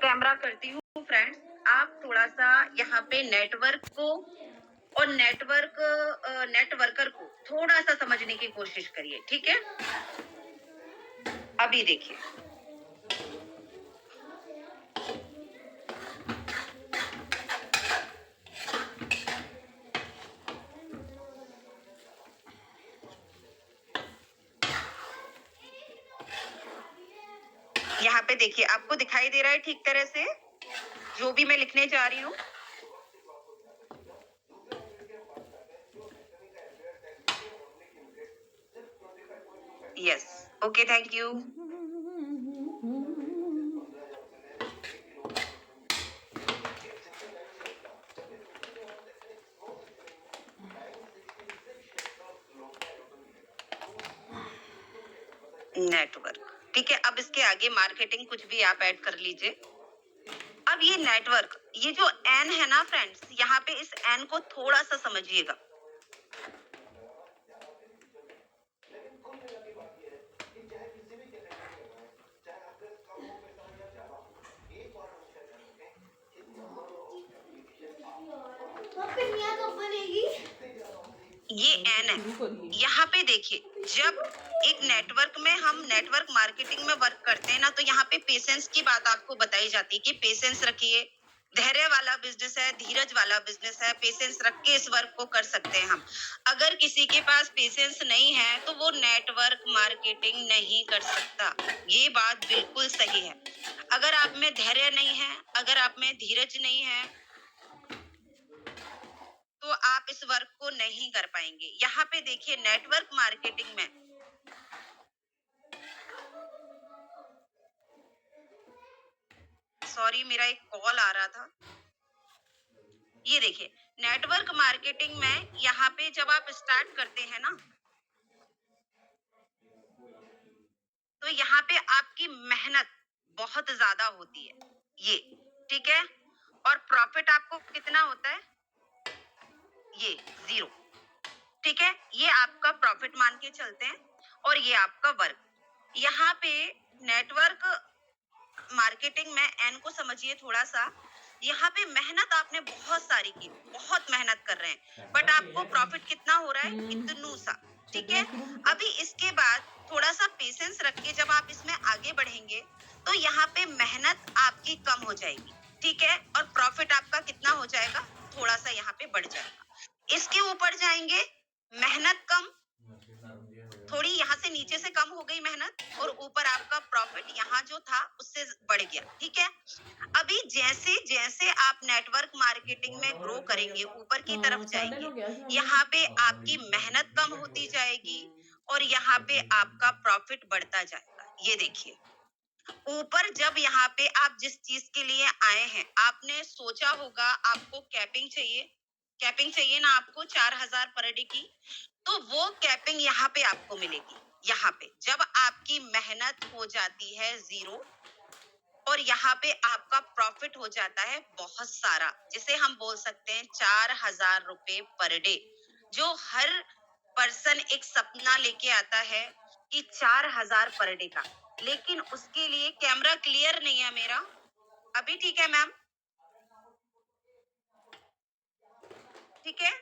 Camera करती हूँ friends. आप थोड़ा सा यहाँ पे नेटवर्क को और नेटवर्कर को थोड़ा सा समझने की कोशिश करिए, ठीक है। अभी देखिए, यहाँ पे देखिए, आपको दिखाई दे रहा है ठीक तरह से जो भी मैं लिखने जा रही हूँ। Yes, okay, thank you. Network, ठीक है। अब इसके आगे मार्केटिंग कुछ भी आप ऐड कर लीजिए। अब ये नेटवर्क, ये जो एन है ना फ्रेंड्स, यहाँ पे इस एन को थोड़ा सा समझिएगा। ये एन है, यहाँ पे देखिए, जब एक नेटवर्क में हम नेटवर्क मार्केटिंग में वर्क करते हैं ना, तो यहाँ पे पेशेंस की बात आपको बताई जाती है कि पेशेंस रखिए। धैर्य वाला बिजनेस है, धीरज वाला बिजनेस है, पेशेंस रख के इस वर्क को कर सकते हैं हम। अगर किसी के पास पेशेंस नहीं है तो वो नेटवर्क मार्केटिंग नहीं कर सकता। ये बात बिल्कुल सही है। अगर आप में धैर्य नहीं है, अगर आप में धीरज नहीं है, तो आप इस वर्क को नहीं कर पाएंगे। यहाँ पे देखिए, नेटवर्क मार्केटिंग में सॉरी, मेरा एक कॉल आ रहा था। ये देखिए, नेटवर्क मार्केटिंग में यहाँ पे जब आप स्टार्ट करते हैं ना, तो यहाँ पे आपकी मेहनत बहुत ज्यादा होती है, ये ठीक है। और प्रॉफिट आपको कितना होता है? ये 0, ठीक है। ये आपका प्रॉफिट मान के चलते हैं और ये आपका वर्क। यहाँ पे नेटवर्क मार्केटिंग में एन को समझिए थोड़ा सा। यहाँ पे मेहनत आपने बहुत सारी की, बहुत मेहनत कर रहे हैं, बट आपको प्रॉफिट कितना हो रहा है? इतनू सा, ठीक है। अभी इसके बाद थोड़ा सा पेशेंस रख के जब आप इसमें आगे बढ़ेंगे तो यहाँ पे मेहनत आपकी कम हो जाएगी, ठीक है। और प्रॉफिट आपका कितना हो जाएगा? थोड़ा सा यहाँ पे बढ़ जाएगा। इसके ऊपर जाएंगे, मेहनत कम, थोड़ी यहाँ से नीचे से कम हो गई मेहनत, और ऊपर आपका प्रॉफिट यहाँ जो था उससे बढ़ गया, ठीक है। अभी जैसे जैसे आप नेटवर्क मार्केटिंग में ग्रो करेंगे, ऊपर की तरफ जाएंगे, यहाँ पे आपकी मेहनत कम होती जाएगी और यहाँ पे आपका प्रॉफिट बढ़ता जाएगा। ये देखिए, ऊपर जब यहाँ पे आप जिस चीज के लिए आए हैं, आपने सोचा होगा आपको कैपिंग चाहिए ना आपको 4000 पर डे की, तो वो कैपिंग यहाँ पे आपको मिलेगी। यहाँ पे जब आपकी मेहनत हो जाती है 0 और यहाँ पे आपका प्रॉफिट हो जाता है बहुत सारा, जिसे हम बोल सकते हैं 4000 रुपए पर डे, जो हर पर्सन एक सपना लेके आता है कि 4000 पर डे का। लेकिन उसके लिए कैमरा क्लियर नहीं है मेरा अभी, ठीक है मैम? ठीक है,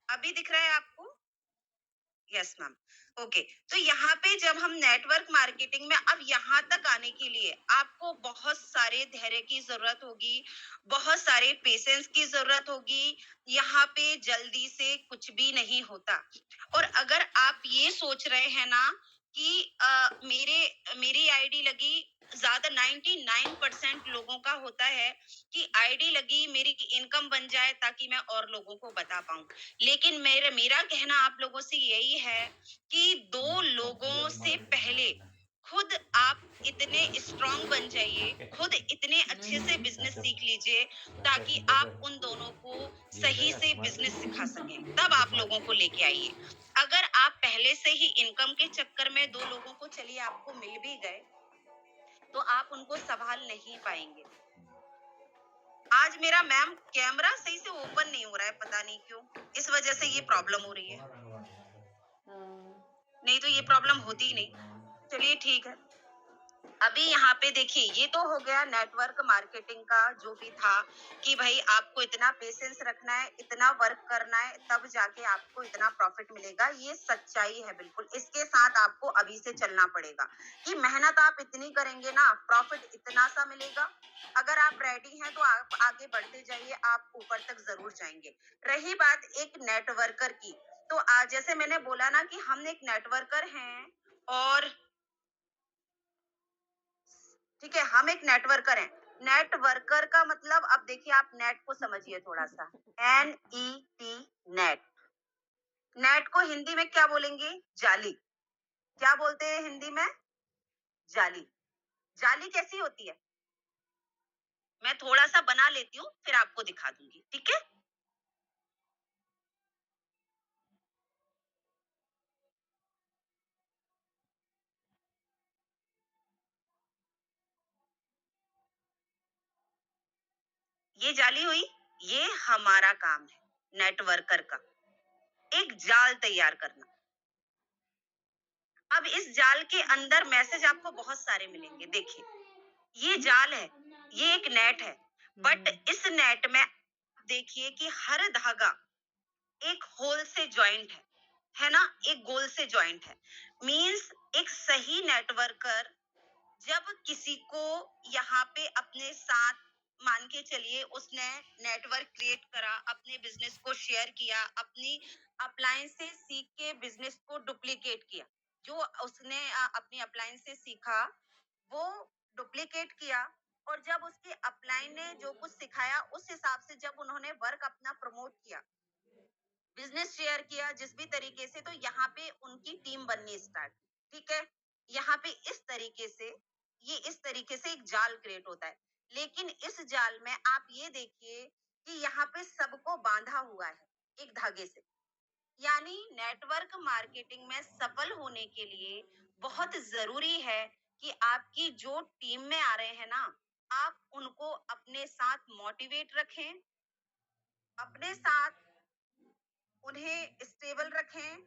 अभी दिख रहा है आपको? Yes ma'am, okay. तो यहाँ पे जब हम नेटवर्क मार्केटिंग में, अब यहाँ तक आने के लिए आपको बहुत सारे धैर्य की जरूरत होगी, बहुत सारे पेशेंस की जरूरत होगी। यहाँ पे जल्दी से कुछ भी नहीं होता। और अगर आप ये सोच रहे हैं ना कि मेरी आईडी लगी, ज्यादा 99% लोगों का होता है कि आईडी लगी, मेरी इनकम बन जाए ताकि मैं और लोगों को बता पाऊं। लेकिन मेरा कहना आप लोगों से यही है कि 2 लोगों से पहले खुद आप इतने स्ट्रांग बन जाइए, खुद इतने अच्छे से बिजनेस सीख लीजिए ताकि आप उन दोनों को सही से बिजनेस सिखा सकें, तब आप लोगों को लेके आइए। अगर आप पहले से ही इनकम के चक्कर में 2 लोगों को, चलिए आपको मिल भी गए, तो आप उनको संभाल नहीं पाएंगे। आज मेरा मैम कैमरा सही से ओपन नहीं हो रहा है, पता नहीं क्यों, इस वजह से ये प्रॉब्लम हो रही है। नहीं तो ये प्रॉब्लम होती ही नहीं। चलिए ठीक है, अभी यहाँ पे देखिए, ये तो हो गया नेटवर्क मार्केटिंग का जो भी था कि भाई आपको इतना पेशेंस रखना है, इतना वर्क करना है, तब जाके आपको इतना प्रॉफिट मिलेगा। ये सच्चाई है बिल्कुल। इसके साथ आपको अभी से चलना पड़ेगा कि मेहनत आप इतनी करेंगे ना, प्रॉफिट इतना सा मिलेगा। अगर आप रेडी हैं तो आप आगे बढ़ते जाइए, आप ऊपर तक ज़रूर जाएँगे। रही बात एक नेटवर्कर की, तो जैसे मैंने बोला ना कि हम एक नेटवर्कर हैं और ठीक है, हम एक नेटवर्कर हैं। नेटवर्कर का मतलब अब देखिए आप नेट को समझिए थोड़ा-सा, N-E-T नेट। नेट को हिंदी में क्या बोलेंगे? जाली। क्या बोलते हैं हिंदी में? जाली। जाली कैसी होती है? मैं थोड़ा-सा बना लेती हूँ, फिर आपको दिखा दूँगी, ठीक है? ये जाली हुई, ये हमारा काम है, नेटवर्कर का, एक जाल तैयार करना। अब इस जाल के अंदर मैसेज आपको बहुत सारे मिलेंगे, देखिए। ये जाल है, ये एक नेट है, बट इस नेट में देखिए कि हर धागा एक होल से जॉइंट है ना? एक गोल से जॉइंट है। मीन्स एक सही नेटवर्कर जब किसी को यहाँ पे अपने साथ मान के चलिए उसने नेटवर्क क्रिएट करा, अपने बिज़नेस को शेयर किया, अपनी अप्लायंस से सीख के बिज़नेस को डुप्लीकेट किया। जो उसने अपनी अप्लायंस से सीखा, वो डुप्लीकेट किया और जब उसके अपलाइन ने जो कुछ सिखाया, उस हिसाब से जब उन्होंने वर्क अपना प्रमोट किया, बिजनेस शेयर किया जिस भी तरीके से, तो यहाँ पे उनकी टीम बननी स्टार्ट, ठीक है। यहाँ पे इस तरीके से, ये इस तरीके से एक जाल क्रिएट होता है। लेकिन इस जाल में आप ये देखिए कि यहाँ पे सबको बांधा हुआ है एक धागे से। यानी नेटवर्क मार्केटिंग में सफल होने के लिए बहुत जरूरी है कि आपकी जो टीम में आ रहे हैं ना, आप उनको अपने साथ मोटिवेट रखें, अपने साथ उन्हें स्टेबल रखें,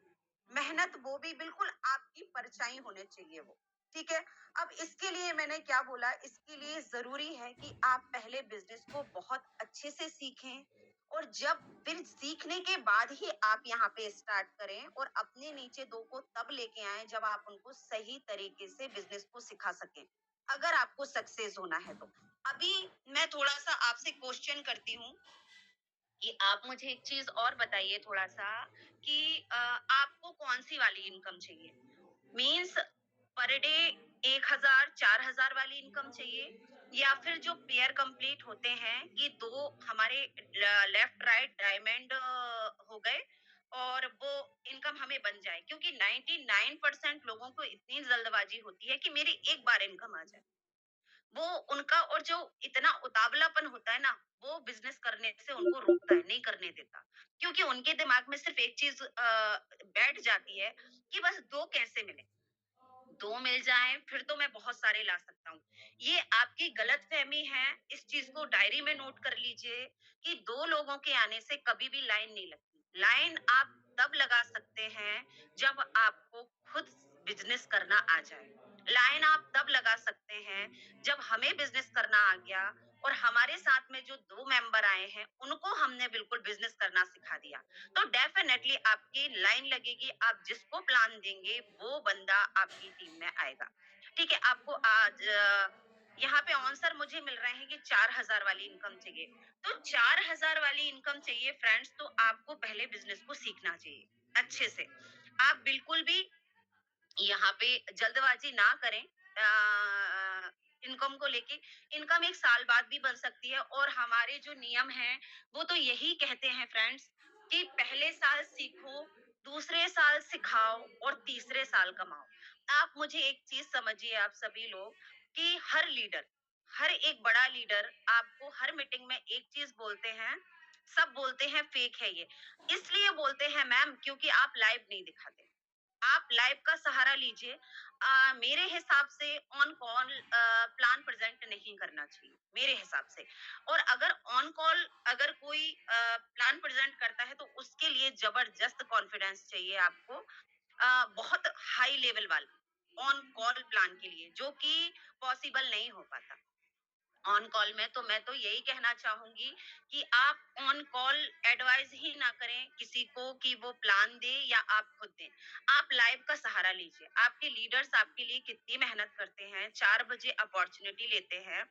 मेहनत वो भी बिल्कुल आपकी परछाई होने चाहिए वो, ठीक है? अब इसके लिए मैंने क्या बोला, इसके लिए ज़रूरी है कि आप पहले बिज़नेस को बहुत अच्छे से सीखें और जब फिर सीखने के बाद ही आप यहाँ पे स्टार्ट करें और अपने नीचे 2 को तब लेके आएँ जब आप उनको सही तरीके से बिज़नेस को सिखा सकें, अगर आपको सक्सेस होना है तो। अभी मैं थोड़ा-सा आपसे क्वेश्चन करती हूँ कि आप मुझे एक चीज और बताइए थोड़ा सा कि आपको कौन सी वाली इनकम चाहिए? मीन्स पर डे 1,000 4,000 वाली इनकम चाहिए या फिर जो पेयर कंप्लीट होते हैं कि दो हमारे लेफ्ट राइट डायमंड हो गए और वो इनकम हमें बन जाए, क्योंकि 99% लोगों को इतनी जल्दबाजी होती है कि मेरी एक बार इनकम आ जाए। वो उनका और जो इतना उतावलापन होता है ना, वो बिज़नेस करने से उनको रोकता है, नहीं करने देता। क्योंकि उनके दिमाग में सिर्फ़ एक चीज़ बैठ जाती है कि बस 2 कैसे मिलें? 2 मिल जाएँ, फिर तो मैं बहुत सारे ला सकता हूँ। ये आपकी गलतफ़हमी है, इस चीज़ को डायरी में नोट कर लीजिए कि 2 लोगों के आने से कभी भी लाइन नहीं लगती। लाइन आप तब लगा सकते हैं, जब आपको खुद बिज़नेस करना आ जाए। लाइन आप तब लगा सकते हैं, जब हमें बिज़नेस करना आ गया और हमारे साथ में जो 2 मेंबर आए हैं, उनको हमने बिल्कुल बिज़नेस करना सिखा दिया। तो डेफिनेटली आपकी लाइन लगेगी, आप जिसको प्लान देंगे वो बंदा आपकी टीम में आएगा। ठीक है, आपको आज यहाँ पे आंसर मुझे मिल रहे हैं कि 4,000 वाली इनकम चाहिए। तो 4,000 वाली इनकम चाहिए फ्रेंड्स, तो आपको पहले बिज़नेस को सीखना चाहिए, अच्छे से। आप बिल्कुल भी यहाँ पे जल्दबाजी ना करें इनकम को लेके। इनकम 1 साल बाद भी बन सकती है और हमारे जो नियम हैं, वो तो यही कहते हैं फ्रेंड्स कि पहले साल सीखो, दूसरे साल सिखाओ और तीसरे साल कमाओ। आप मुझे एक चीज़ समझिए आप सभी लोग कि हर लीडर, हर एक बड़ा लीडर आपको हर मीटिंग में एक चीज़ बोलते हैं, सब बोलते हैं फेक है ये। इसलिए बोलते हैं मैम क्योंकि आप लाइव नहीं दिखाते। आप लाइव का सहारा लीजिए। मेरे हिसाब से ऑन कॉल प्लान प्रेजेंट नहीं करना चाहिए मेरे हिसाब से। और अगर ऑन कॉल अगर कोई प्लान प्रेजेंट करता है तो उसके लिए जबरदस्त कॉन्फिडेंस चाहिए आपको, बहुत हाई लेवल वाला। ऑन कॉल प्लान के लिए, जो कि पॉसिबल नहीं हो पाता ऑन कॉल में। तो मैं तो यही कहना चाहूंगी कि आप ऑन कॉल एडवाइस ही ना करें किसी को कि वो प्लान दे या आप खुद दें। आप लाइव का सहारा लीजिए। आपके लीडर्स आपके लिए कितनी मेहनत करते हैं, 4 बजे अपॉर्चुनिटी लेते हैं,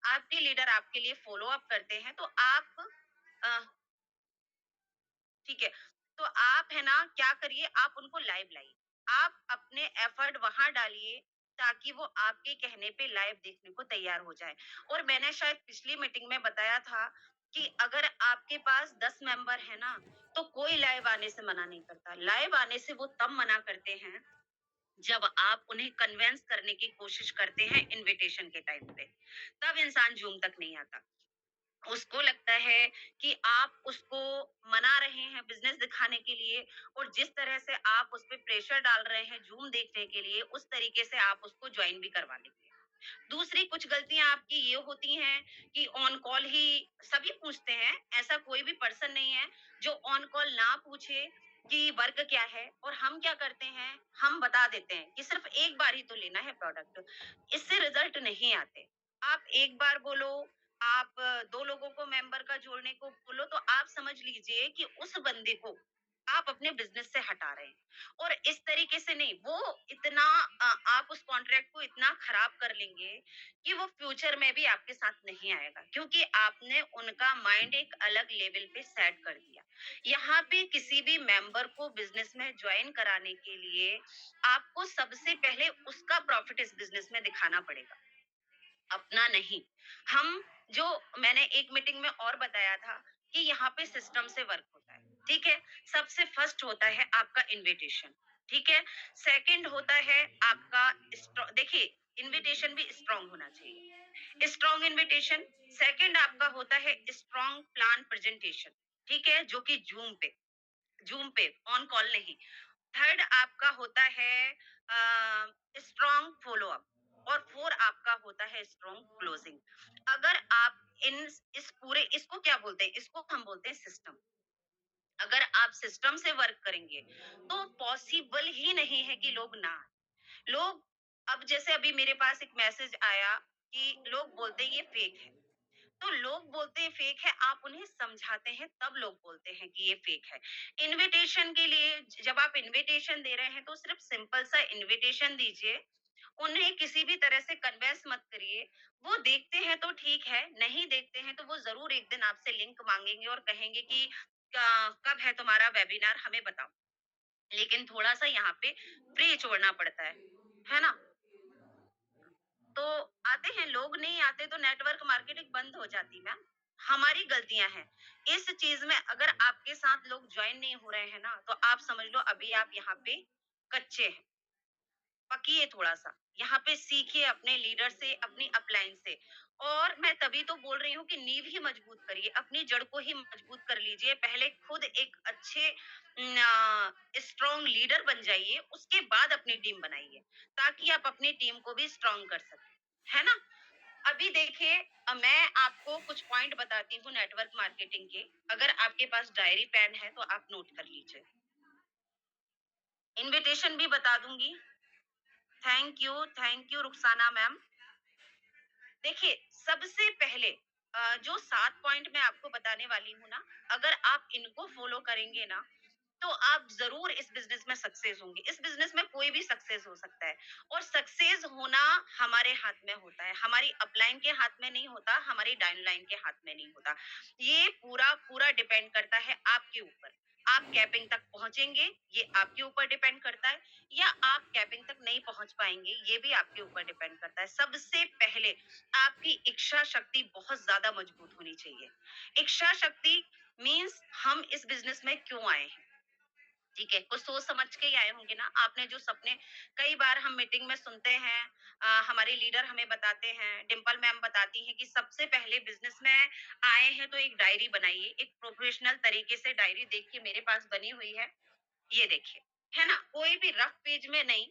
आपके लीडर आपके लिए फॉलो अप करते हैं। तो आप अ, ठीक है। तो आप है ना क्या करिए, आप उनको लाइव लाइए। आप अपने एफर्ट वहां डालिए ताकि वो आपके कहने पे लाइव देखने को तैयार हो जाए। और मैंने शायद पिछली मीटिंग में बताया था कि अगर आपके पास 10 मेंबर है ना, तो कोई लाइव आने से मना नहीं करता। लाइव आने से वो तब मना करते हैं जब आप उन्हें कन्विंस करने की कोशिश करते हैं इनविटेशन के टाइम पे। तब इंसान जूम तक नहीं आता। उसको लगता है कि आप उसको मना रहे हैं बिज़नेस दिखाने के लिए, और जिस तरह से आप उस पे प्रेशर डाल रहे हैं ज़ूम देखने के लिए, उस तरीके से आप उसको जॉइन भी करवा लेंगे। दूसरी कुछ गलतियाँ आपकी ये होती हैं कि ऑन कॉल ही सभी पूछते हैं, ऐसा कोई भी पर्सन नहीं है जो ऑन कॉल ना पूछे कि वर्क क्या है। और हम क्या करते हैं, हम बता देते हैं कि सिर्फ एक बार ही तो लेना है प्रोडक्ट, इससे रिजल्ट नहीं आते। आप एक बार बोलो, आप 2 लोगों को मेंबर का जोड़ने को बोलो, तो आप समझ लीजिए कि उस बंदे को आप अपने बिज़नेस से हटा रहे हैं। और इस तरीके से नहीं, वो इतना आप उस कॉन्ट्रैक्ट को इतना खराब कर लेंगे कि वो फ्यूचर में भी आपके साथ नहीं आएगा, क्योंकि आपने उनका माइंड एक अलग लेवल पे सेट कर दिया। यहाँ पे किसी भी मेंबर को बिज़नेस में जॉइन कराने के लिए आपको सबसे पहले उसका प्रॉफिट इस बिज़नेस में दिखाना पड़ेगा, अपना नहीं। हम जो मैंने एक मीटिंग में और बताया था कि यहाँ पे सिस्टम से वर्क होता है, ठीक है? सबसे फर्स्ट होता है आपका इनविटेशन, ठीक है? सेकंड होता है आपका देखिए, इनविटेशन भी स्ट्रांग होना चाहिए। Strong invitation. सेकंड आपका होता है स्ट्रांग प्लान प्रेजेंटेशन, ठीक है? जो कि जूम पे, ऑन कॉल नहीं। थर्ड आपका होता है स्ट्रॉन्ग फॉलो अप। और फोर आपका होता है स्ट्रॉन्ग क्लोजिंग। अगर आप इन इस पूरे इसको क्या बोलते हैं, इसको हम बोलते हैं सिस्टम। अगर आप सिस्टम से वर्क करेंगे तो पॉसिबल ही नहीं है कि लोग ना आए। लोग, अब जैसे अभी मेरे पास एक मैसेज आया कि लोग बोलते हैं ये फेक है। तो लोग बोलते हैं फेक है, आप उन्हें समझाते हैं तब लोग बोलते हैं कि ये फेक है। इनविटेशन के लिए जब आप इनविटेशन दे रहे हैं तो सिर्फ सिंपल सा इनविटेशन दीजिए। उन्हें किसी भी तरह से कन्विंस मत करिए। वो देखते हैं तो ठीक है, नहीं देखते हैं तो वो ज़रूर एक दिन आपसे लिंक माँगेंगे और कहेंगे कि कब है तुम्हारा वेबिनार, हमें बताओ। लेकिन थोड़ा-सा यहाँ पे फ्री छोड़ना पड़ता है ना? तो आते हैं लोग, नहीं आते तो नेटवर्क मार्केटिंग बंद हो जाती मैम। हमारी गलतियां हैं इस चीज में। अगर आपके साथ लोग ज्वाइन नहीं हो रहे हैं ना, तो आप समझ लो अभी आप यहाँ पे कच्चे हैं। पकिए थोड़ा सा, यहाँ पे सीखिए अपने लीडर से, अपनी अपलाइन से। और मैं तभी तो बोल रही हूँ कि नींव ही मजबूत करिए, अपनी जड़ को ही मजबूत कर लीजिए। पहले खुद एक अच्छे स्ट्रॉन्ग लीडर बन जाइए, उसके बाद अपनी टीम बनाइए, ताकि आप अपनी टीम को भी स्ट्रॉन्ग कर सकें, है ना? अभी देखिए, मैं आपको कुछ पॉइंट बताती हूँ नेटवर्क मार्केटिंग के। अगर आपके पास डायरी पेन है तो आप नोट कर लीजिए। इनविटेशन भी बता दूंगी। Thank you Rukhsana ma'am. देखिए, सबसे पहले जो 7 पॉइंट मैं आपको बताने वाली हूँ ना, अगर आप इनको फॉलो करेंगे ना, तो आप ज़रूर इस बिज़नेस में सक्सेस होंगे। इस बिज़नेस में कोई भी सक्सेस हो सकता है, और सक्सेस होना हमारे हाथ में होता है। हमारी अपलाइन के हाथ में नहीं होता, हमारी डाउनलाइन के हाथ में नहीं होता। ये पूरा डिपेंड करता है आपके ऊपर। आप कैपिंग तक पहुँचेंगे, ये आपके ऊपर डिपेंड करता है, या आप कैपिंग तक नहीं पहुँच पाएँगे, ये भी आपके ऊपर डिपेंड करता है। सबसे पहले आपकी इच्छा शक्ति बहुत ज़्यादा मजबूत होनी चाहिए। इच्छा शक्ति मीन्स हम इस बिज़नेस में क्यों आए हैं? ठीक है, कुछ सोच समझ के ही आए होंगे ना। आपने जो सपने, कई बार हम मीटिंग में सुनते हैं, हमारे लीडर हमें बताते हैं, डिंपल मैम बताती हैं कि सबसे पहले बिजनेस में आए हैं तो एक डायरी बनाइए। एक प्रोफेशनल तरीके से डायरी देखिए, मेरे पास बनी हुई है, ये देखिए, है ना? कोई भी रफ पेज में नहीं।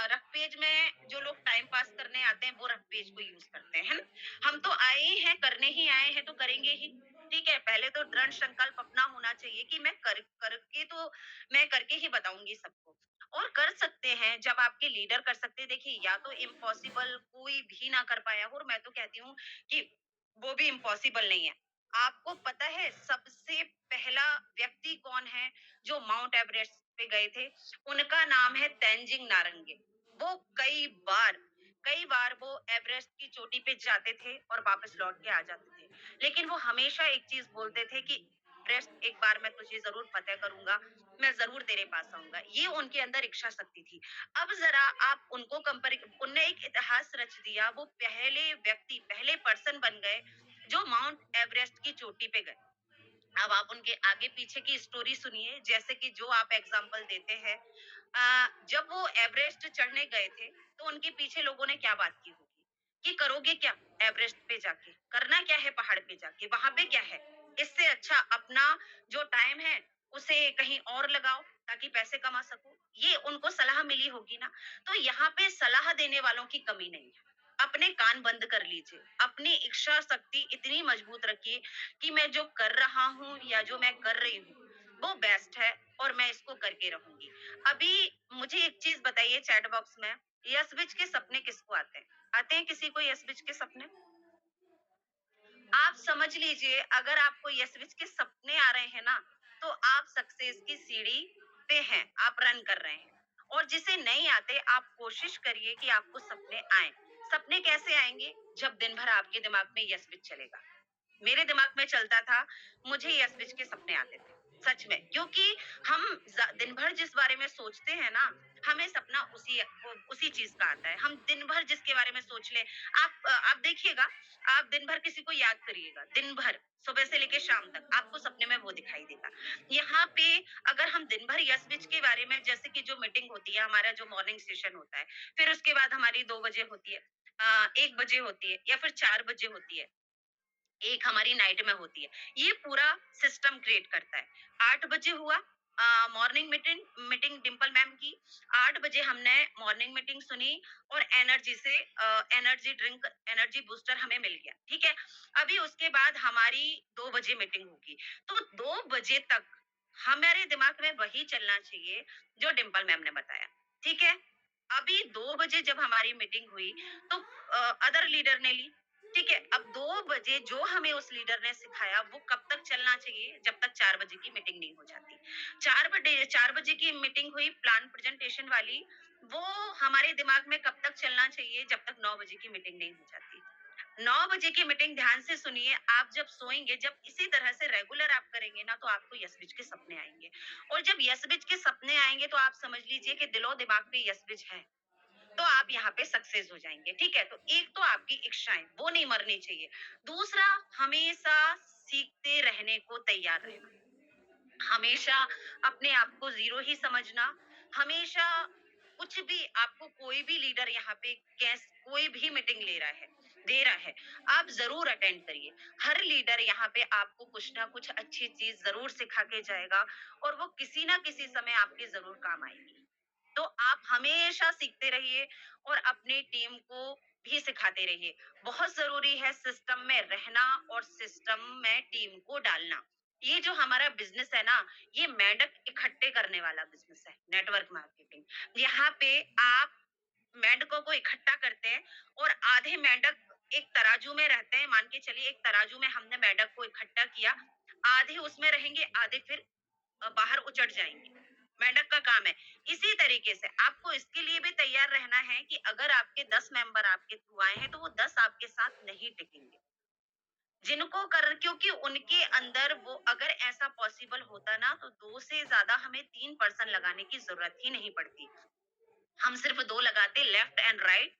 रफ पेज में जो लोग टाइम पास करने आते हैं वो रफ पेज को यूज करते हैं, है ना? हम तो आए ही हैं, करने ही आए हैं तो करेंगे ही। ठीक है, पहले तो दृढ़ संकल्प अपना होना चाहिए कि मैं करके ही बताऊंगी सबको। और कर सकते हैं जब आपके लीडर कर सकते हैं। देखिए, या तो इम्पॉसिबल कोई भी ना कर पाया हो, और मैं तो कहती हूँ कि वो भी इम्पॉसिबल नहीं है। आपको पता है सबसे पहला व्यक्ति कौन है जो माउंट एवरेस्ट पे गए थे? उनका नाम है तेंजिंग नारंगे। वो कई बार वो एवरेस्ट की चोटी पे जाते थे और वापस लौट के आ जाते थे। लेकिन वो हमेशा एक चीज़ बोलते थे कि एवरेस्ट एक बार मैं तुझे ज़रूर फ़तेह करूँगा, मैं ज़रूर तेरे पास आऊँगा। ये उनके अंदर इच्छा शक्ति थी। अब ज़रा आप उनको उनने एक इतिहास रच दिया, वो पहले व्यक्ति, पहले पर्सन बन गए जो माउंट एवरेस्ट की चोटी पे गए। अब आप उनके आगे पीछे की स्टोरी सुनिए, जैसे कि जो आप एग्जाम्पल देते हैं। जब वो एवरेस्ट चढ़ने गए थे, तो उनके पीछे लोगों ने क्या बात की होगी कि करोगे क्या एवरेस्ट पे जाके, करना क्या है पहाड़ पे जाके, वहां पे क्या है? इससे अच्छा अपना जो टाइम है उसे कहीं और लगाओ ताकि पैसे कमा सको। ये उनको सलाह मिली होगी ना। तो यहाँ पे सलाह देने वालों की कमी नहीं है। अपने कान बंद कर लीजिए, अपनी इच्छा शक्ति इतनी मजबूत रखिए कि मैं जो कर रहा हूँ या जो मैं कर रही हूँ वो बेस्ट है, और मैं इसको करके रहूंगी। अभी मुझे एक चीज बताइए चैट बॉक्स में, यस बिच के सपने किसको आते हैं? आते हैं किसी को यस बिच के सपने? आप समझ लीजिए, अगर आपको यस विच के सपने आ रहे हैं ना, तो आप सक्सेस की सीढ़ी पे हैं, आप रन कर रहे हैं। और जिसे नहीं आते, आप कोशिश करिए कि आपको सपने आए। सपने कैसे आएंगे? जब दिन भर आपके दिमाग में यस विच चलेगा। मेरे दिमाग में चलता था, मुझे यस बिच के सपने आते थे, सच में। क्योंकि हम दिन भर जिस बारे में सोचते हैं ना, हमें सपना उसी चीज का आता है। हम दिन भर जिसके बारे में सोच ले, आप देखिएगा, आप दिन भर किसी को याद करिएगा, दिन भर सुबह से लेके शाम तक आपको सपने में वो दिखाई देगा। यहाँ पे अगर हम दिन भर यस बिच के बारे में, जैसे कि जो मीटिंग होती है, हमारा जो मॉर्निंग सेशन होता है, फिर उसके बाद हमारी 2 बजे होती है, 1 बजे होती है, या फिर 4 बजे होती है, एक हमारी नाइट में होती है। ये पूरा सिस्टम क्रिएट करता है। 8 बजे हुआ मॉर्निंग मीटिंग, डिंपल मैम की। 8 बजे हमने मॉर्निंग मीटिंग सुनी, और एनर्जी ड्रिंक, एनर्जी बूस्टर हमें मिल गया। ठीक है? अभी उसके बाद हमारी 2 बजे मीटिंग होगी। तो 2 बजे तक हमारे दिमाग में वही चलना चाहिए जो डिंपल मैम ने बताया। ठीक है? अभी 2 बजे जब हमारी मीटिंग हुई, तो अदर लीडर ने ली। ठीक है, अब 2 बजे जो हमें उस लीडर ने सिखाया वो कब तक चलना चाहिए? जब तक 4 बजे की मीटिंग नहीं हो जाती। 4 बजे की मीटिंग हुई प्लान प्रेजेंटेशन वाली, वो हमारे दिमाग में कब तक चलना चाहिए? जब तक 9 बजे की मीटिंग नहीं हो जाती। 9 बजे की मीटिंग ध्यान से सुनिए, आप जब सोएंगे, जब इसी तरह से रेगुलर आप करेंगे ना, तो आपको यस बिज के सपने आएंगे। और जब यस बिज के सपने आएंगे, तो आप समझ लीजिए कि दिलो दिमाग पे यस बिज है। तो आप यहाँ पे सक्सेस हो जाएंगे। ठीक है? तो एक तो आपकी इच्छाएं वो नहीं मरनी चाहिए। दूसरा, हमेशा सीखते रहने को तैयार रहना। हमेशा अपने आप को जीरो ही समझना। हमेशा कुछ भी, आपको कोई भी लीडर यहाँ पे कोई भी मीटिंग दे रहा है, आप जरूर अटेंड करिए। हर लीडर यहाँ पे आपको कुछ ना कुछ अच्छी चीज जरूर सिखा के जाएगा, और वो किसी ना किसी समय आपके जरूर काम आएगी। तो आप हमेशा सीखते रहिए, और अपनी टीम को भी सिखाते रहिए। बहुत जरूरी है सिस्टम में रहना, और सिस्टम में टीम को डालना। ये जो हमारा बिजनेस है ना, ये मेंढक इकट्ठे करने वाला बिजनेस है, नेटवर्क मार्केटिंग। यहाँ पे आप मेंढकों को इकट्ठा करते हैं, और आधे मेंढक एक तराजू में रहते हैं। मान के चलिए, एक तराजू में हमने मेंढक को इकट्ठा किया, आधे उसमें रहेंगे, आधे फिर बाहर उचट जाएंगे। मेंढक का काम है। इसी तरीके से आपको इसके लिए भी तैयार रहना है कि अगर आपके 10 मेंबर आपके थ्रू आए हैं, तो वो 10 आपके साथ नहीं टिकेंगे। जिनको कर क्योंकि उनके अंदर वो, अगर ऐसा पॉसिबल होता ना, तो 2 से ज्यादा हमें 3 पर्सन लगाने की जरूरत ही नहीं पड़ती। हम सिर्फ 2 लगाते, लेफ्ट एंड राइट,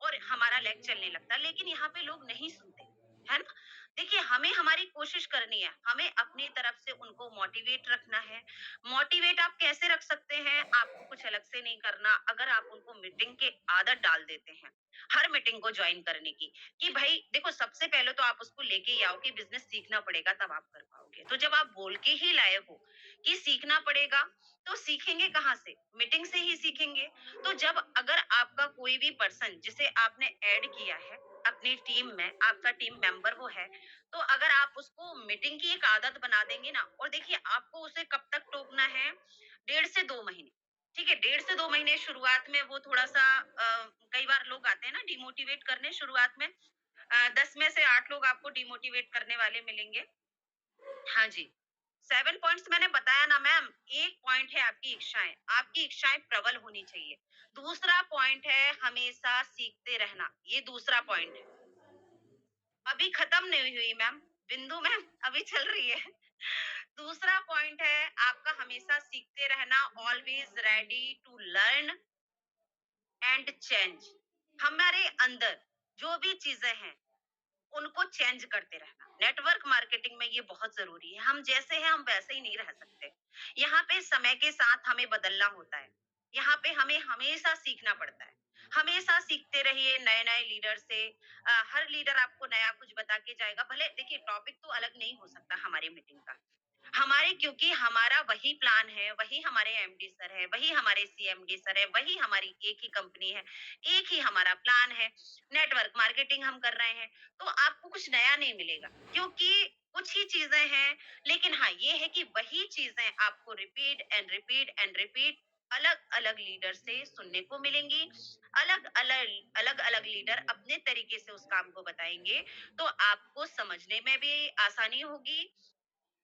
और हमारा लेग चलने लगता। लेकिन यहाँ पे लोग नहीं सुनते, है ना? देखिए, हमें हमारी कोशिश करनी है, हमें अपनी तरफ से उनको मोटिवेट रखना है। मोटिवेट आप कैसे रख सकते हैं? आपको कुछ अलग से नहीं करना। अगर आप उनको मीटिंग की आदत डाल देते हैं, हर मीटिंग को ज्वाइन करने की, कि भाई देखो, सबसे पहले तो आप उसको लेके ही आओ कि बिजनेस सीखना पड़ेगा, तब आप कर पाओगे। तो जब आप बोल के ही लाए हो कि सीखना पड़ेगा, तो सीखेंगे कहाँ से? मीटिंग से ही सीखेंगे। तो जब अगर आपका कोई भी पर्सन जिसे आपने ऐड किया है अपनी टीम में, आपका टीम मेंबर वो है, तो अगर आप उसको मीटिंग की एक आदत बना देंगे ना, और देखिए आपको उसे कब तक टोकना है? 1.5 से 2 महीने। ठीक है, 1.5 से 2 महीने शुरुआत में वो थोड़ा-सा कई बार लोग आते हैं ना डिमोटिवेट करने शुरुआत में। 10 में से 8 लोग आपको डिमोटिवेट करने वाले मिलेंगे। हाँ जी। 7 पॉइंट्स मैंने बताया ना मैम, एक पॉइंट है आपकी इच्छाएँ, आपकी इच्छाएँ प्रबल होनी चाहिए। दूसरा पॉइंट है हमेशा सीखते रहना, ये दूसरा पॉइंट है। अभी खत्म नहीं हुई मैम, बिंदु मैम अभी चल रही है। दूसरा पॉइंट है आपका हमेशा सीखते रहना, always ready to learn and change. हमारे अंदर जो भी चीज़ें हैं, उनको चेंज करते रहना। नेटवर्क मार्केटिंग में ये बहुत ज़रूरी है। हम जैसे हैं, हम वैसे ही नहीं रह सकते। यहाँ पे समय के साथ हमें बदलना होता है। यहाँ पे हमें हमेशा सीखना पड़ता है। हमेशा सीखते रहिए नए-नए लीडर से। हर लीडर आपको नया कुछ बता के जाएगा। भले देखिए टॉपिक तो अलग नहीं हो सकता हमारी मीटिंग का। हमारे क्योंकि हमारा वही प्लान है, वही हमारे एमडी सर है, वही हमारे सीएमडी सर है, वही हमारी एक ही कंपनी है, एक ही हमारा प्लान है, नेटवर्क मार्केटिंग हम कर रहे हैं, तो आपको कुछ नया नहीं मिलेगा क्योंकि कुछ ही चीजें हैं, लेकिन हाँ, ये है कि वही चीजें आपको repeat and repeat and repeat अलग-अलग लीडर से सुनने को मिलेंगी, अलग-अलग अलग-अलग लीडर अपने तरीके से उस काम को बताएँगे, तो आपको समझने में भी आसानी होगी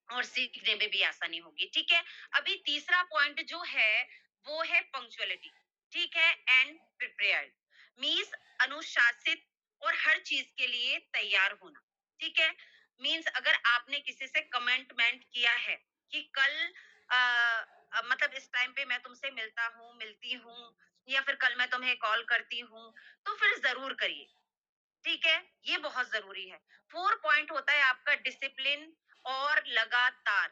और सीखने में भी आसानी होगी, ठीक है? अभी तीसरा पॉइंट जो है, वो है पंक्चुअलिटी, ठीक है? एंड प्रिपेयर्ड मीन्स अनुशासित और हर चीज़ के लिए तैयार होना, ठीक है? मीन्स अगर आपने किसी से कमिटमेंट किया है कि कल मतलब इस टाइम पे मैं तुमसे मिलता हूँ, मिलती हूँ या फिर कल मैं तुम्हें कॉल करती हूँ, तो फिर ज़रूर करिए। ठीक है? ये बहुत ज़रूरी है। 4 पॉइंट होता है आपका डिसिप्लिन और लगातार,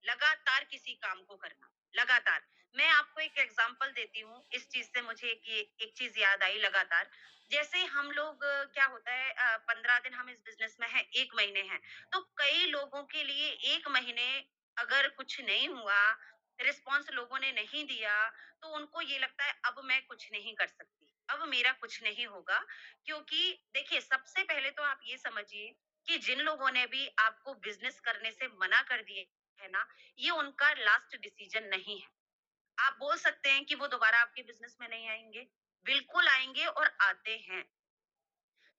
लगातार किसी काम को करना, लगातार। मैं आपको एक एग्ज़ाम्पल देती हूँ, इस चीज़ से मुझे एक चीज़ याद आई लगातार। जैसे हम लोग क्या होता है 15 दिन हम इस बिज़नेस में हैं, 1 महीने हैं, तो कई लोगों के लिए 1 महीने अगर कुछ नहीं हुआ, रिस्पॉन्स लोगों ने नहीं दिया, तो उनको ये लगता है अब मैं कुछ नहीं कर सकती, अब मेरा कुछ नहीं होगा। क्योंकि देखिए सबसे पहले तो आप ये समझिए कि जिन लोगों ने भी आपको बिज़नेस करने से मना कर दिए है ना, ये उनका लास्ट डिसीजन नहीं है। आप बोल सकते हैं कि वो दोबारा आपके बिज़नेस में नहीं आएँगे, बिल्कुल आएँगे और आते हैं।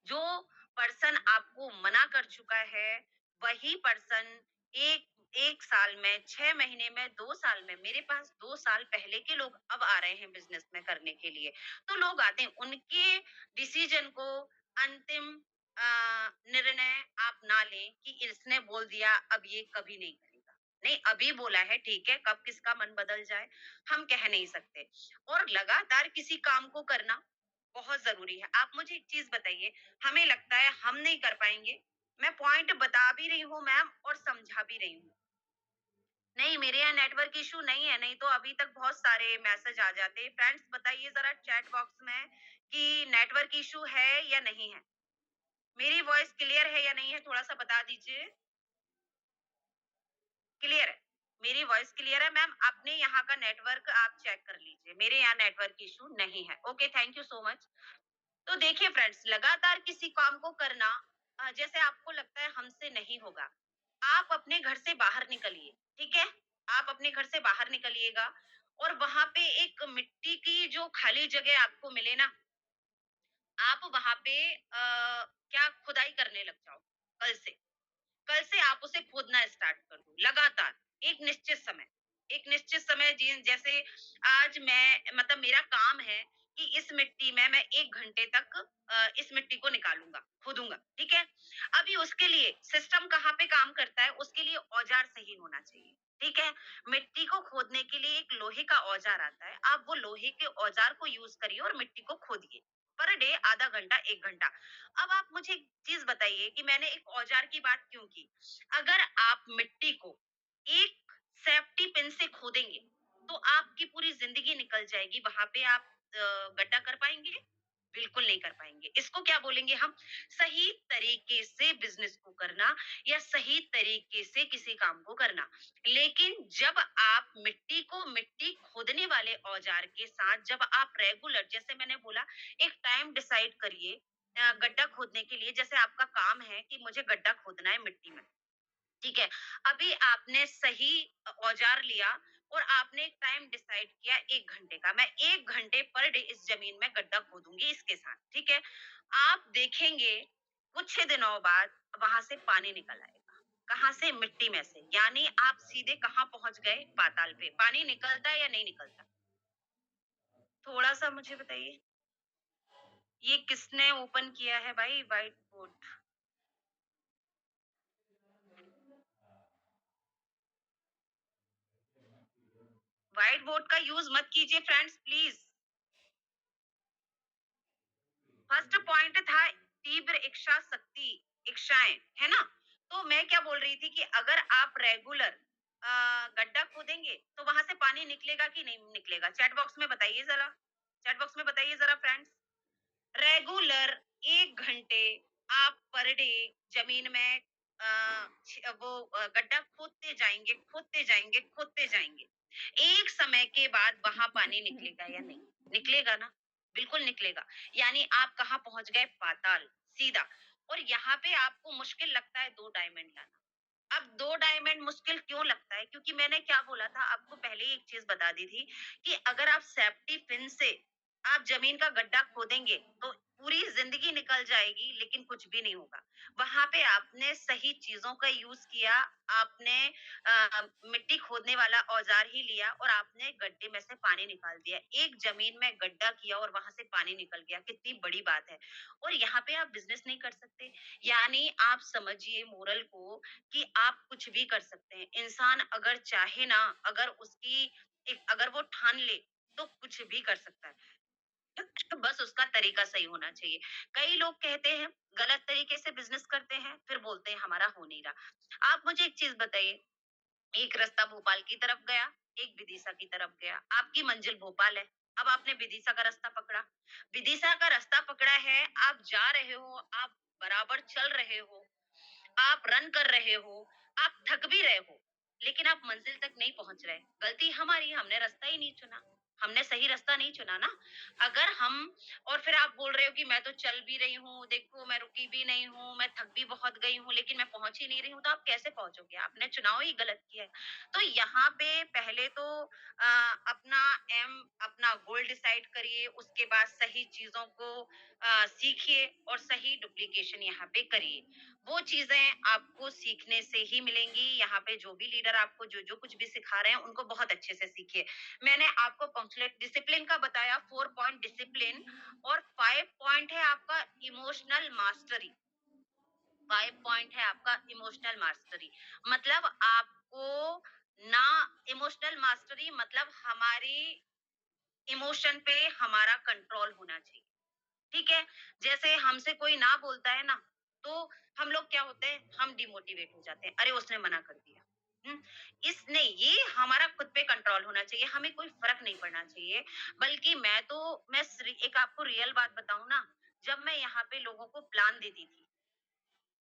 जो पर्सन आपको मना कर चुका है, वही पर्सन 1 1 साल में, 6 महीने में, 2 साल में मेरे पास 2 साल पहले के लोग अब आ रहे हैं बिज़नेस में करने के लिए। तो लोग आते हैं, उनके डिसीज़न को अंतिम निर्णय आप ना लें कि इसने बोल दिया अब ये कभी नहीं करेगा। नहीं, अभी बोला है ठीक है, कब किसका मन बदल जाए, हम कह नहीं सकते। और लगातार किसी काम को करना बहुत ज़रूरी है। आप मुझे एक चीज़ बताइए, हमें लगता है हम नहीं कर पाएँगे। मैं पॉइंट बता भी रही हूँ मैम और समझा भी रही हूँ। नहीं, मेरे यहाँ नेटवर्क इश्यू नहीं है, नहीं तो अभी तक बहुत सारे मैसेज आ जाते। फ्रेंड्स बताइए ज़रा चैट बॉक्स में कि नेटवर्क इश्यू है या नहीं है? मेरी वॉइस क्लियर है या नहीं है थोड़ा-सा बता दीजिए? क्लियर है। मेरी वॉइस क्लियर है मैम, अपने यहाँ का नेटवर्क आप चेक कर लीजिए। मेरे यहाँ नेटवर्क इश्यू नहीं है। Okay, thank you so much. तो देखिए फ्रेंड्स, लगातार किसी काम को करना जैसे आपको लगता है हमसे नहीं होगा, आप अपने घर से बाहर निकलिए, ठीक है? आप अपने घर से बाहर निकलिएगा और वहाँ पे एक मिट्टी की जो खाली जगह आपको मिले ना, आप वहाँ पे क्या खुदाई करने लग जाओ कल से। कल से आप उसे खोदना स्टार्ट कर दो लगातार एक निश्चित समय जैसे आज मैं मतलब मेरा काम है कि इस मिट्टी में मैं 1 घंटे तक इस मिट्टी को निकालूंगा खोदूंगा ठीक है। अभी उसके लिए सिस्टम कहाँ पे काम करता है, उसके लिए औजार सही होना चाहिए, ठीक है। मिट्टी को खोदने के लिए एक लोहे का औजार आता है, आप वो लोहे के औजार को यूज करिए और मिट्टी को खोदिए पर डे आधा घंटा 1 घंटा। अब आप मुझे एक चीज बताइए कि मैंने एक औजार की बात क्यों की। अगर आप मिट्टी को एक सेफ्टी पिन से खोदेंगे तो आपकी पूरी जिंदगी निकल जाएगी, वहां पे आप गड्ढा कर पाएंगे? बिल्कुल नहीं कर पाएंगे। इसको क्या बोलेंगे हम? सही तरीके से बिजनेस को करना या सही तरीके से किसी काम को करना। लेकिन जब आप मिट्टी को मिट्टी खोदने वाले औजार के साथ जब आप रेगुलर, जैसे मैंने बोला, एक टाइम डिसाइड करिए गड्ढा खोदने के लिए। जैसे आपका काम है कि मुझे गड्ढा खोदना है मिट्टी में, ठीक है। अभी आपने सही औजार लिया और आपने एक टाइम डिसाइड किया 1 घंटे का, मैं 1 घंटे पर डे इस ज़मीन में गड्ढा खोदूँगी इसके साथ, ठीक है? आप देखेंगे कुछ ही दिनों बाद वहाँ से पानी निकल आएगा। कहाँ से? मिट्टी में से। यानी आप सीधे कहाँ पहुँच गए? पाताल पे। पानी निकलता है या नहीं निकलता? थोड़ा-सा मुझे बताइए। ये किसने ओपन किया है भाई व्हाइट बोर्ड? व्हाइट बोर्ड का यूज़ मत कीजिए फ्रेंड्स प्लीज़। फर्स्ट पॉइंट था तीव्र इच्छा शक्ति, इच्छाएं, है ना? तो मैं क्या बोल रही थी कि अगर आप रेगुलर गड्ढा खोदेंगे तो वहां से पानी निकलेगा कि नहीं निकलेगा? चैट बॉक्स में बताइए जरा। चैट बॉक्स में बताइए जरा फ्रेंड्स। रेगुलर 1 घंटे आप पर डे ज़मीन में गड्ढा खोदते जाएँगे, खोदते जाएँगे, खोदते जाएँगे। एक समय के बाद वहाँ पानी निकलेगा या नहीं? निकलेगा ना? बिल्कुल निकलेगा। यानी आप कहाँ पहुँच गए? पाताल, सीधा। और यहाँ पे आपको मुश्किल लगता है 2 डायमंड लाना। अब 2 डायमंड मुश्किल क्यों लगता है? क्योंकि मैंने क्या बोला था, आपको पहले ही एक चीज़ बता दी थी कि अगर आप सेफ्टी पिन से आप ज़मीन का गड्ढा खोदेंगे, तो पूरी ज़िंदगी निकल जाएगी, लेकिन कुछ भी नहीं होगा। वहाँ पे आपने सही चीज़ों का यूज़ किया, आपने मिट्टी खोदने वाला औज़ार ही लिया और आपने गड्ढे में से पानी निकाल दिया। एक ज़मीन में गड्ढा किया और वहाँ से पानी निकल गया, कितनी बड़ी बात है। और यहाँ पे आप बिज़नेस नहीं कर सकते, यानी आप समझिए मोरल को कि आप कुछ भी कर सकते हैं। इंसान अगर चाहे ना, अगर वो ठान ले, तो कुछ भी कर सकता है। बस उसका तरीका सही होना चाहिए। कई लोग कहते हैं, गलत तरीके से बिज़नेस करते हैं, फिर बोलते हैं हमारा हो नहीं रहा। आप मुझे एक चीज़ बताइए, एक रास्ता भोपाल की तरफ गया, एक विदिशा की तरफ गया। आपकी मंजिल भोपाल है। अब आपने विदिशा का रास्ता पकड़ा। विदिशा का रास्ता पकड़ा है, आप जा रहे हो, आप बराबर चल रहे हो। आप रन कर रहे हो, आप थक भी रहे हो, लेकिन आप मंजिल तक नहीं पहुँच रहे। गलती हमारी, हमने रास्ता ही नहीं चुना। हमने सही रास्ता नहीं चुना ना। अगर हम और फिर आप बोल रहे हो कि मैं तो चल भी रही हूँ, देखो मैं रुकी भी नहीं हूँ, मैं थक भी बहुत गई हूँ, लेकिन मैं पहुँच ही नहीं रही हूँ, तो आप कैसे पहुँचोगे? आपने चुनाव ही गलत किया है। तो यहाँ पे पहले तो अ, अपना एम, अपना गोल डिसाइड करिए, उसके बाद सही चीज़ों को सीखिए और सही डुप्लीकेशन यहाँ पे करिए। वो चीज़ें आपको सीखने से ही मिलेंगी। यहाँ पे जो भी लीडर आपको जो-जो कुछ भी सिखा रहे हैं, उनको बहुत अच्छे से सीखिए। मैंने आपको पंक्चुअलिटी डिसिप्लिन का बताया, 4 पॉइंट डिसिप्लिन और 5 पॉइंट है आपका इमोशनल मास्टरी। 5 पॉइंट है आपका इमोशनल मास्टरी। मतलब आपको ना इमोशनल मास्टरी मतलब हमारी इमोशन पे हमारा कंट्रोल होना चाहिए। ठीक है? जैसे हमसे कोई ना बोलता है ना, तो हम लोग क्या होते हैं, हम डिमोटिवेट हो जाते हैं। अरे! उसने मना कर दिया। हुँ? ये हमारा खुद पे कंट्रोल होना चाहिए, हमें कोई फ़र्क नहीं पड़ना चाहिए। बल्कि मैं सरी एक आपको रियल बात बताऊँ ना, जब मैं यहाँ पे लोगों को प्लान देती थी,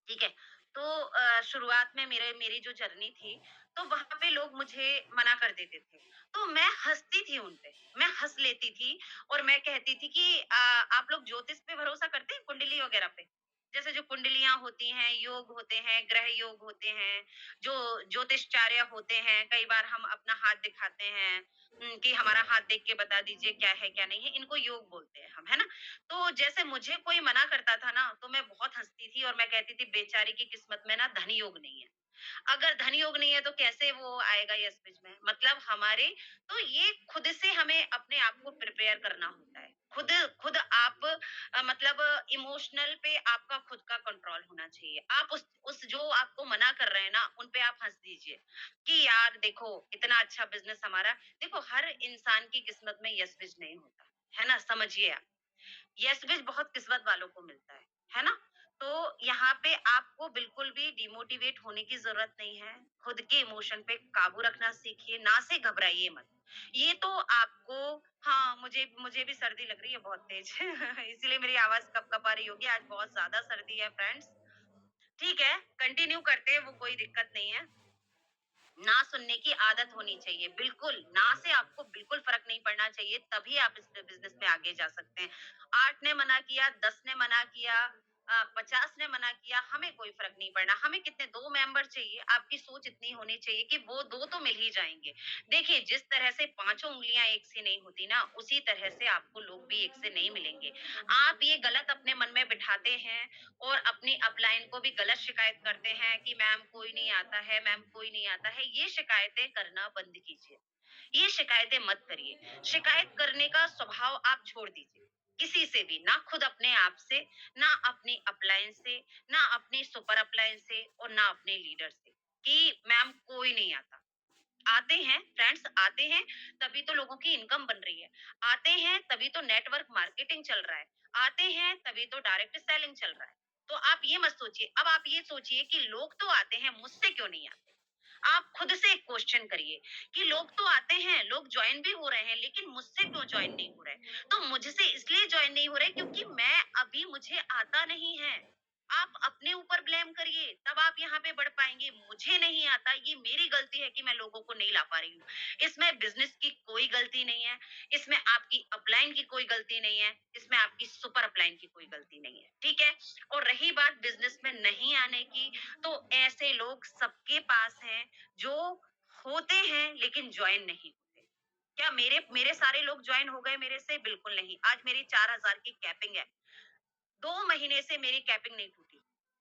ठीक है? तो शुरुआत में मेरी जो जर्नी थी, तो वहाँ पे लोग मुझे मना कर देते थे। तो मैं हँसती थी उन पे, मैं हँस लेती थी और मैं कहती थी कि आप लोग ज्योतिष पे भरोसा करते हैं, कुंडली वगैरह पे? जैसे जो कुंडलियाँ होती हैं, योग होते हैं, ग्रह योग होते हैं, जो ज्योतिषाचार्य होते हैं, कई बार हम अपना हाथ दिखाते हैं कि हमारा हाथ देख के बता दीजिए क्या है, क्या नहीं है, इनको योग बोलते हैं हम, है ना? तो जैसे मुझे कोई मना करता था ना, तो मैं बहुत हँसती थी और मैं कहती थी बेचारे की किस्मत में ना धन योग नहीं है। अगर धन योग नहीं है तो कैसे वो आएगा यस बीच में? मतलब हमारे तो ये खुद से हमें अपने आप को प्रिपेयर करना होता है। खुद खुद आप मतलब इमोशनल पे आपका खुद का कंट्रोल होना चाहिए। आप उस जो आपको मना कर रहे हैं ना, उन पे आप हँस दीजिए कि यार देखो इतना अच्छा बिज़नेस हमारा देखो हर इंसान की किस्मत में यस बीज नहीं होता, है ना? समझिए आप। यस बीज बहुत किस्मत वालों को मिलता है ना? तो यहाँ पे आपको बिल्कुल भी डिमोटिवेट होने की ज़रूरत नहीं है। खुद के इमोशन पे काबू रखना सीखिए, ना से घबराइए मत। ये तो आपको हाँ, मुझे भी सर्दी लग रही है बहुत तेज़ इसीलिए मेरी आवाज़ कँप-कँपा रही होगी, आज बहुत ज़्यादा सर्दी है फ्रेंड्स। ठीक है, कंटिन्यू करते हैं, वो कोई दिक्कत नहीं है। ना सुनने की आदत होनी चाहिए, बिल्कुल, ना से आपको बिल्कुल फ़र्क नहीं पड़ना चाहिए, तभी आप इस बिज़नेस में आगे जा सकते हैं। 8 ने मना किया, 10 ने मना किया, 50 ने मना किया, हमें कोई फ़र्क नहीं पड़ना। हमें कितने 2 मेंबर चाहिए, आपकी सोच इतनी होनी चाहिए कि वो 2 तो मिल ही जाएँगे। देखिए, जिस तरह से पाँचों उँगलियाँ एक सी नहीं होती ना, उसी तरह से आपको लोग भी एक से नहीं मिलेंगे। आप ये गलत अपने मन में बिठाते हैं और अपनी अपलाइन को भी गलत शिकायत करते हैं कि मैम कोई नहीं आता है, मैम कोई नहीं आता है। ये शिकायतें करना बंद कीजिए। ये शिकायतें मत करिए। शिकायत करने का स्वभाव आप छोड़ दीजिए। किसी से भी, ना खुद अपने आप से, ना अपनी अपलाइन से, ना अपनी सुपर अपलाइन से और ना अपने लीडर से कि मैम कोई नहीं आता। आते हैं, फ्रेंड्स आते हैं, तभी तो लोगों की इनकम बन रही है। आते हैं, तभी तो नेटवर्क मार्केटिंग चल रहा है। आते हैं, तभी तो डायरेक्ट सेलिंग चल रहा है। तो आप ये मत सोचिए, अब आप ये सोचिए कि लोग तो आते हैं, मुझसे क्यों नहीं आते? आप खुद से एक क्वेश्चन करिए कि लोग तो आते हैं, लोग जॉइन भी हो रहे हैं, लेकिन मुझसे क्यों जॉइन नहीं हो रहे? तो मुझसे इसलिए जॉइन नहीं हो रहे क्योंकि मुझे आता नहीं है। आप अपने ऊपर ब्लेम करिए, तब आप यहाँ पे बढ़ पाएँगे। मुझे नहीं आता, ये मेरी गलती है कि मैं लोगों को नहीं ला पा रही हूँ। इसमें बिज़नेस की कोई गलती नहीं है, इसमें आपकी अपलाइन की कोई गलती नहीं है, इसमें आपकी सुपर अपलाइन की कोई गलती नहीं है, ठीक है? और रही बात बिज़नेस में नहीं आने की, तो ऐसे लोग सबके पास हैं जो होते हैं लेकिन जॉइन नहीं होते। क्या मेरे मेरे सारे लोग जॉइन हो गए मेरे से? बिल्कुल नहीं। आज मेरी 4000 की कैपिंग है। 2 महीने से मेरी कैपिंग नहीं टूटी।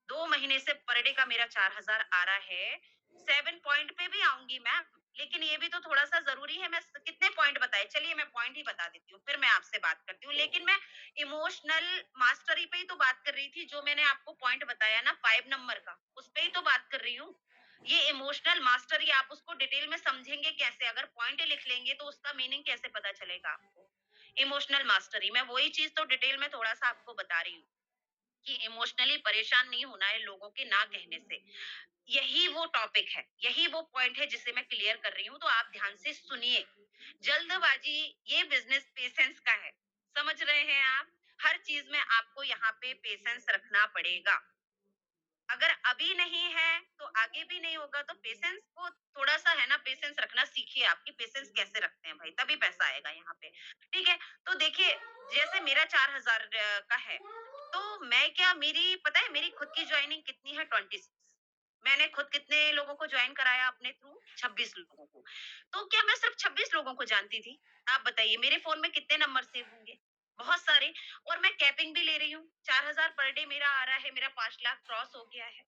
2 महीने से पर डे का मेरा 4000 आ रहा है। 7 पॉइंट पे भी आऊँगी मैम, लेकिन ये भी तो थोड़ा-सा ज़रूरी है। मैं स कितने पॉइंट बताए? चलिए मैं पॉइंट ही बता देती हूँ, फिर मैं आपसे बात करती हूँ। लेकिन मैं इमोशनल मास्टरी पे ही तो बात कर रही थी, जो मैंने आपको पॉइंट बताया ना 5 नंबर का, उस पे ही तो बात कर रही हूँ। ये इमोशनल मास्टरी आप उसको डिटेल में समझेंगे कैसे? अगर पॉइंट लिख लेंगे तो उसका मीनिंग कैसे पता चलेगा आपको? इमोशनल मास्टरी, मैं वही चीज़ तो डिटेल में थोड़ा-सा आपको बता रही हूँ। कि इमोशनली परेशान नहीं होना है लोगों के ना कहने से। यही वो टॉपिक है, यही वो पॉइंट है जिसे मैं क्लियर कर रही हूँ, तो आप ध्यान से सुनिए। जल्दबाजी ये बिज़नेस पेशेंस का है, समझ रहे हैं आप? हर चीज़ में आपको यहाँ पे पेशेंस रखना पड़ेगा। अगर अभी नहीं है, तो आगे भी नहीं होगा, तो पेशेंस को थोड़ा-सा है ना पेशेंस रखना सीखिए आप कि पेशेंस कैसे रखते हैं भाई, तभी पैसा आएगा यहाँ पे, ठीक है? तो देखिए, जैसे मेरा 4000 का है, तो मैं क्या मेरी पता है मेरी खुद की जॉइनिंग कितनी है 26 मैंने खुद कितने लोगों को जॉइन कराया अपने थ्रू? 26 लोगों को। तो क्या मैं सिर्फ 26 लोगों को जानती थी? आप बताइए मेरे फ़ोन में कितने नंबर सेव होंगे? बहुत सारे और मैं कैपिंग भी ले रही हूँ। 4000 पर डे मेरा आ रहा है, मेरा 5 लाख क्रॉस हो गया है।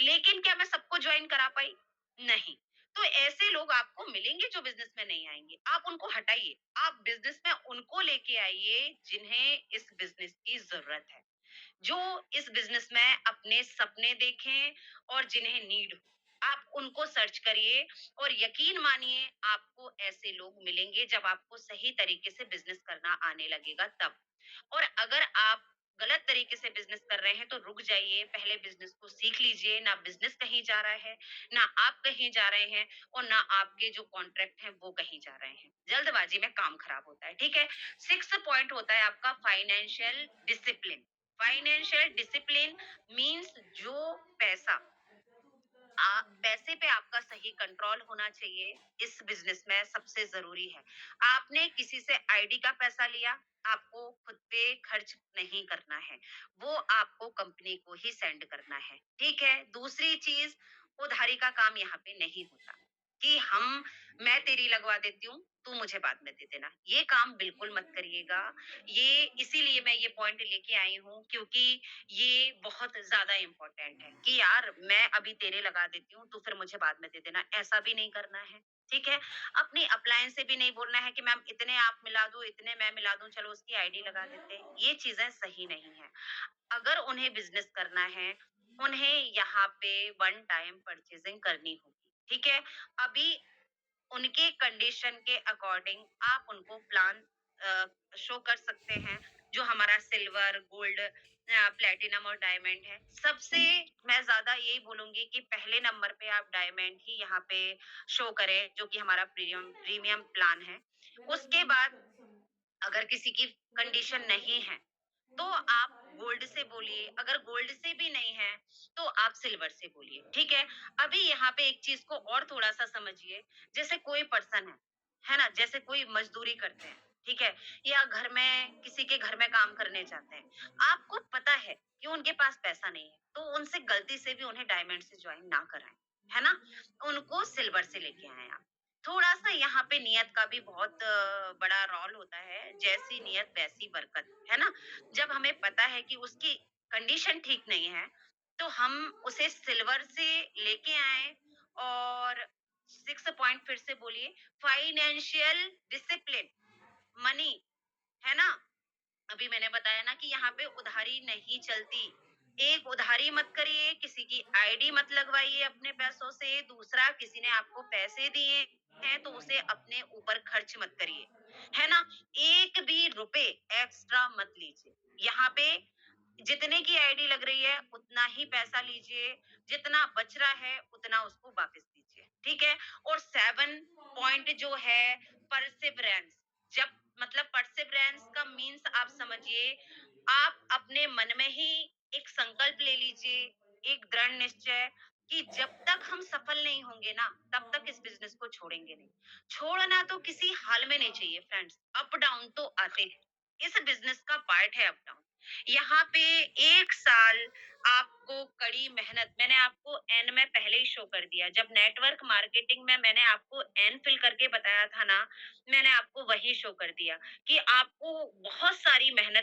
लेकिन क्या मैं सबको जॉइन करा पाई? नहीं। तो ऐसे लोग आपको मिलेंगे जो बिज़नेस में नहीं आएँगे। आप उनको हटाइए। आप बिज़नेस में उनको लेके आइए जिन्हें इस बिज़नेस की ज़रूरत है। जो इस बिज़नेस में अपने सपने देखें और जिन्हें नीड हो। आप उनको सर्च करिए और यकीन मानिए आपको ऐसे लोग मिलेंगे जब आपको सही तरीके से बिज़नेस करना आने लगेगा तब। और अगर आप गलत तरीके से बिज़नेस कर रहे हैं तो रुक जाइए, पहले बिज़नेस को सीख लीजिए, ना बिज़नेस कहीं जा रहा है, ना आप कहीं जा रहे हैं और ना आपके जो कॉन्ट्रैक्ट हैं वो कहीं जा रहे हैं। जल्दबाज़ी में काम खराब होता है, ठीक है? 6th पॉइंट होता है आपका financial discipline. Financial discipline means जो पैसा पैसे पे आपका सही कंट्रोल होना चाहिए, इस बिज़नेस में सबसे ज़रूरी है। आपने किसी से आईडी का पैसा लिया, आपको खुद पे खर्च नहीं करना है, वो आपको कंपनी को ही सेंड करना है, ठीक है? दूसरी चीज़, उधारी का काम यहाँ पे नहीं होता कि मैं तेरी लगवा देती हूँ, तू मुझे बाद में दे देना। ये काम बिल्कुल मत करिएगा। ये इसीलिए मैं ये पॉइंट लेके आई हूँ क्योंकि ये बहुत ज़्यादा इम्पोर्टेंट है कि यार मैं अभी तेरे लगा देती हूँ, तू फिर मुझे बाद में दे देना, ऐसा भी नहीं करना है, ठीक है? अपनी अपलायंस से भी नहीं बोलना है कि मैम इतने आप मिला दो, इतने मैं मिला दूँ, चलो उसकी आईडी लगा देते हैं, ये चीज़ें सही नहीं है। अगर उन्हें बिज़नेस करना है, उन्हें यहाँ पे वन टाइम परचेज़िंग करनी होगी, ठीक है? अभी उनके कंडीशन के अकॉर्डिंग आप उनको प्लान शो कर सकते हैं, जो हमारा सिल्वर, गोल्ड प्लैटिनम और डायमंड है। सबसे मैं ज़्यादा यही बोलूँगी कि पहले नंबर पे आप डायमंड ही यहाँ पे शो करें, जो कि हमारा प्रीमियम प्लान है। उसके बाद अगर किसी की कंडीशन नहीं है, तो आप गोल्ड से बोलिए, अगर गोल्ड से भी नहीं है, तो आप सिल्वर से बोलिए, ठीक है? अभी यहाँ पे एक चीज़ को और थोड़ा-सा समझिए, जैसे कोई पर्सन है ना? जैसे कोई मज़दूरी करते हैं, ठीक है? या घर में किसी के घर में काम करने जाते हैं। आपको पता है कि उनके पास पैसा नहीं है, तो उनसे गलती से भी उन्हें डायमंड से जॉइन ना कराएँ, है ना? उनको सिल्वर से लेके आएँ आप। थोड़ा-सा यहाँ पे नियत का भी बहुत बड़ा रोल होता है, जैसी नियत वैसी बरकत, है ना? जब हमें पता है कि उसकी कंडीशन ठीक नहीं है, तो हम उसे सिल्वर से लेके आएँ और 6 पॉइंट फिर से बोलिए, फाइनेंशियल डिसिप्लिन, मनी, है ना? अभी मैंने बताया ना कि यहाँ पे उधारी नहीं चलती। एक, उधारी मत करिए, किसी की आईडी मत लगवाइए अपने पैसों से, दूसरा किसी ने आपको पैसे दिए हैं तो उसे अपने ऊपर खर्च मत करिए, है ना? एक भी रुपए एक्स्ट्रा मत लीजिए। यहाँ पे जितने की आईडी लग रही है उतना ही पैसा लीजिए, जितना बच रहा है उतना उसको वापस दीजिए, ठीक है? और 7 पॉइंट जो है, परसेवरेंस। जब मतलब परसेवरेंस का मीन्स आप समझिए, आप अपने मन में ही एक संकल्प ले लीजिए, एक दृढ़ निश्चय कि जब तक हम सफल नहीं होंगे ना, तब तक इस बिज़नेस को छोड़ेंगे नहीं। छोड़ना तो किसी हाल में नहीं चाहिए फ्रेंड्स, अप डाउन तो आते हैं। इस बिज़नेस का पार्ट है अप डाउन। यहाँ पे 1 साल आपको कड़ी मेहनत, मैंने आपको एन में पहले ही शो कर दिया। जब नेटवर्क मार्केटिंग में मैंने आपको एन फिल करके बताया था ना, मैंने आपको वही शो कर दिया कि आपको बहुत सारी मेहनत